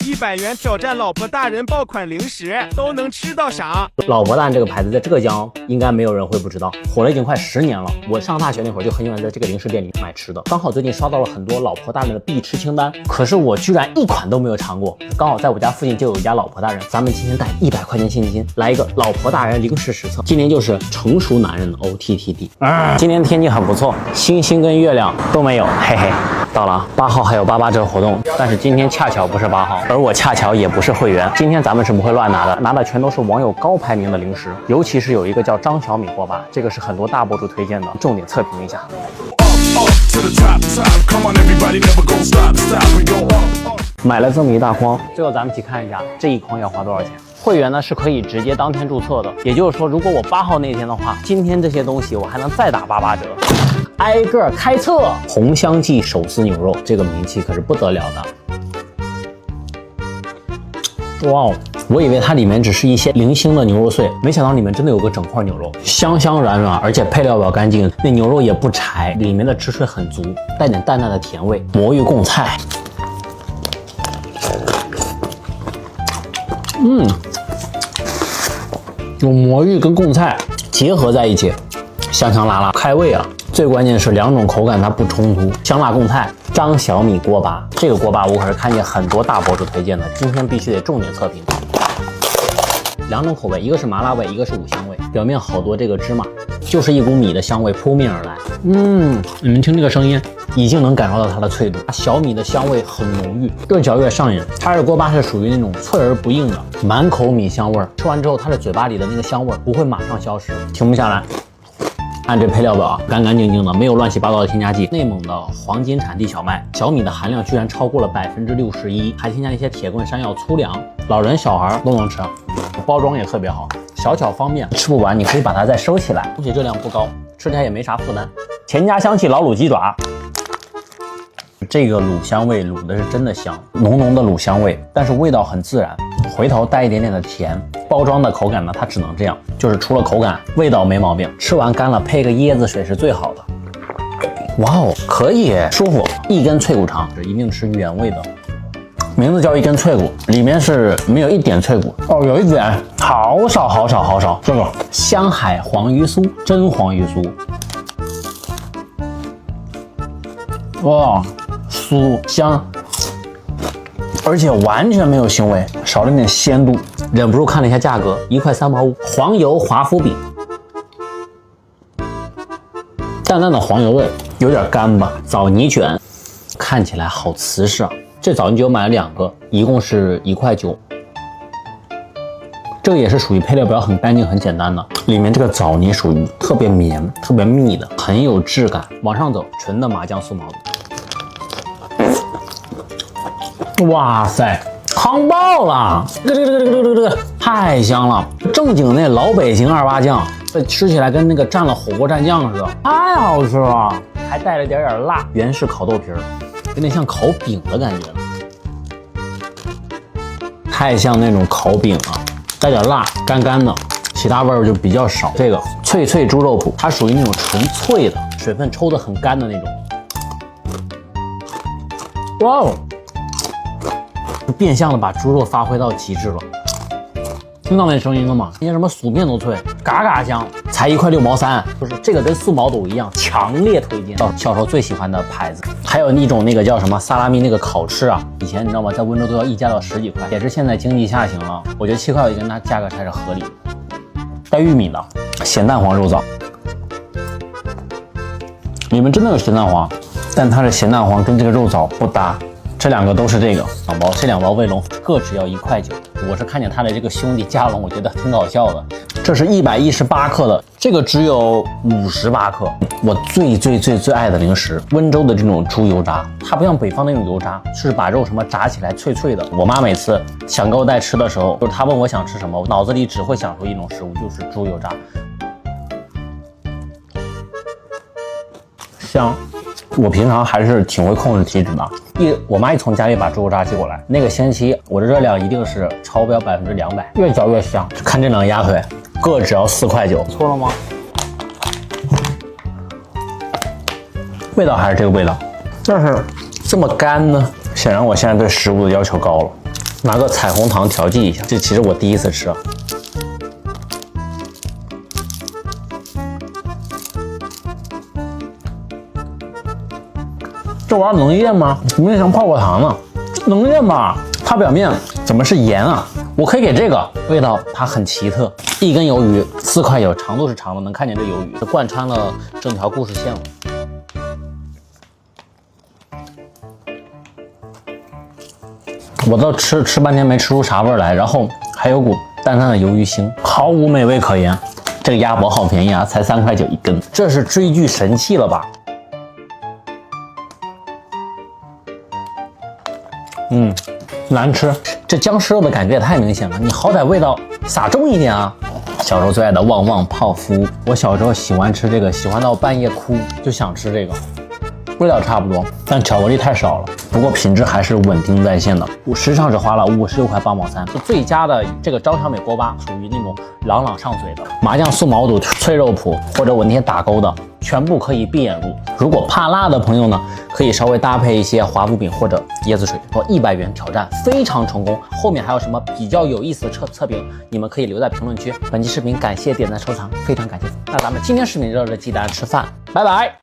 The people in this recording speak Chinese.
100元挑战老婆大人爆款零食，都能吃到啥？老婆大人这个牌子在浙江应该没有人会不知道，火了已经快10年了。我上大学那会儿就很喜欢在这个零食店里买吃的，刚好最近刷到了很多老婆大人的必吃清单，可是我居然一款都没有尝过。刚好在我家附近就有一家老婆大人，咱们今天带100块钱现金来一个老婆大人零食实测。今天就是成熟男人的 OTTD。今天天气很不错，星星跟月亮都没有，嘿嘿。到了8号还有88折活动，但是今天恰巧不是8号，而我恰巧也不是会员。今天咱们是不会乱拿的，拿的全都是网友高排名的零食，尤其是有一个叫张小米锅巴，这个是很多大博主推荐的，重点测评一下。买了这么一大筐，最后咱们一起看一下这一筐要花多少钱。会员呢是可以直接当天注册的，也就是说，如果我8号那天的话，今天这些东西我还能再打88折。挨个开测，红香记手撕牛肉，这个名气可是不得了的。哇哦，我以为它里面只是一些零星的牛肉碎，没想到里面真的有个整块牛肉，香香软软，而且配料表干净，那牛肉也不柴，里面的汁水很足，带点淡淡的甜味。魔芋贡菜，有魔芋跟贡菜结合在一起，香香辣辣，开胃啊！最关键是两种口感它不冲突，香辣贡菜。张小米锅巴，这个锅巴我可是看见很多大博主推荐的，今天必须得重点测评。两种口味，一个是麻辣味，一个是五香味，表面好多这个芝麻，就是一股米的香味扑面而来。你们听这个声音，已经能感受到它的脆度，小米的香味很浓郁，越嚼越上瘾。它的锅巴是属于那种脆而不硬的，满口米香味儿，吃完之后它的嘴巴里的那个香味儿不会马上消失，停不下来。按这配料表，干干净净的，没有乱七八糟的添加剂。内蒙的黄金产地小麦，小米的含量居然超过了61%，还添加一些铁棍山药、粗粮，老人小孩都能吃。包装也特别好，小巧方便，吃不完你可以把它再收起来，而且热量不高，吃起来也没啥负担。钱家香气老卤鸡爪，这个卤香味卤的是真的香，浓浓的卤香味，但是味道很自然，回头带一点点的甜。包装的口感呢，它只能这样，就是除了口感，味道没毛病。吃完干了，配个椰子水是最好的。哇哦，可以，舒服。一根脆骨肠，一定吃原味的。名字叫一根脆骨，里面是没有一点脆骨哦，有一点，好少好少好少。这个香海黄鱼酥，真黄鱼酥，哇，酥香。而且完全没有腥味，少了点鲜度，忍不住看了一下价格，1块3毛5。黄油华夫饼，淡淡的黄油味，有点干吧。枣泥卷，看起来好瓷实啊。这枣泥卷我买了2个，一共是1块9。这个也是属于配料表很干净很简单的，里面这个枣泥属于特别绵特别密的，很有质感。往上走，纯的麻酱素毛肚。哇塞，康爆了！这个太香了，正经那老北京二八酱，这吃起来跟那个蘸了火锅蘸酱似的，太好吃了，还带了点辣。原式烤豆皮儿，有点像烤饼的感觉，太像那种烤饼了，带点辣，干干的，其他味儿就比较少。这个脆脆猪肉脯，它属于那种纯脆的，水分抽得很干的那种。哇哦！变相的把猪肉发挥到极致了，听到那声音了吗？那些什么薯片都脆，嘎嘎香，才1块6毛3，就是这个跟素毛肚一样，强烈推荐。小时候最喜欢的牌子，还有一种那个叫什么萨拉米那个烤翅啊，以前你知道吗？在温州都要溢价到10几块，也是现在经济下行了，我觉得7块一根它价格才是合理的。带玉米的咸蛋黄肉燥，里面真的有咸蛋黄，但它的咸蛋黄跟这个肉燥不搭。这2个都是这个2包，这2包卫龙各只要1块9。我是看见他的这个兄弟加龙，我觉得挺搞笑的。这是118克的，这个只有58克。我最爱的零食，温州的这种猪油炸，它不像北方那种油炸，是把肉什么炸起来脆脆的。我妈每次想给我带吃的时候，就是她问我想吃什么，我脑子里只会想出一种食物，就是猪油炸，香。我平常还是挺会控制体脂的，我妈一从家里把猪肉渣寄过来，那个星期我的热量一定是超标200%，越嚼越香。看这2个鸭腿，各只要4块9，错了吗？味道还是这个味道，但是这么干呢？显然我现在对食物的要求高了。拿个彩虹糖调剂一下。这其实我第一次吃。这玩意儿能咽吗？怎么像泡泡糖呢？能咽吧？它表面怎么是盐啊？我可以给这个味道，它很奇特。一根鱿鱼4块9，长度是长的，能看见这鱿鱼，贯穿了整条故事线了。我都吃半天没吃出啥味儿来，然后还有股淡淡的鱿鱼腥，毫无美味可言。这个鸭脖好便宜啊，才3块9一根，这是追剧神器了吧？难吃，这僵尸肉的感觉也太明显了，你好歹味道撒重一点啊！小时候最爱的旺旺泡芙，我小时候喜欢吃这个，喜欢到半夜哭，就想吃这个，味道差不多，但巧克力太少了。不过品质还是稳定在线的，我实际上只花了56块8毛3。最佳的这个张小美锅巴属于那种朗朗上嘴的，麻酱素毛肚、脆肉脯或者我那天打勾的，全部可以闭眼入。如果怕辣的朋友呢，可以稍微搭配一些华夫饼或者椰子水。100元挑战非常成功，后面还有什么比较有意思的测评，你们可以留在评论区。本期视频感谢点赞收藏，非常感谢。那咱们今天视频就到这，记得吃饭，拜拜。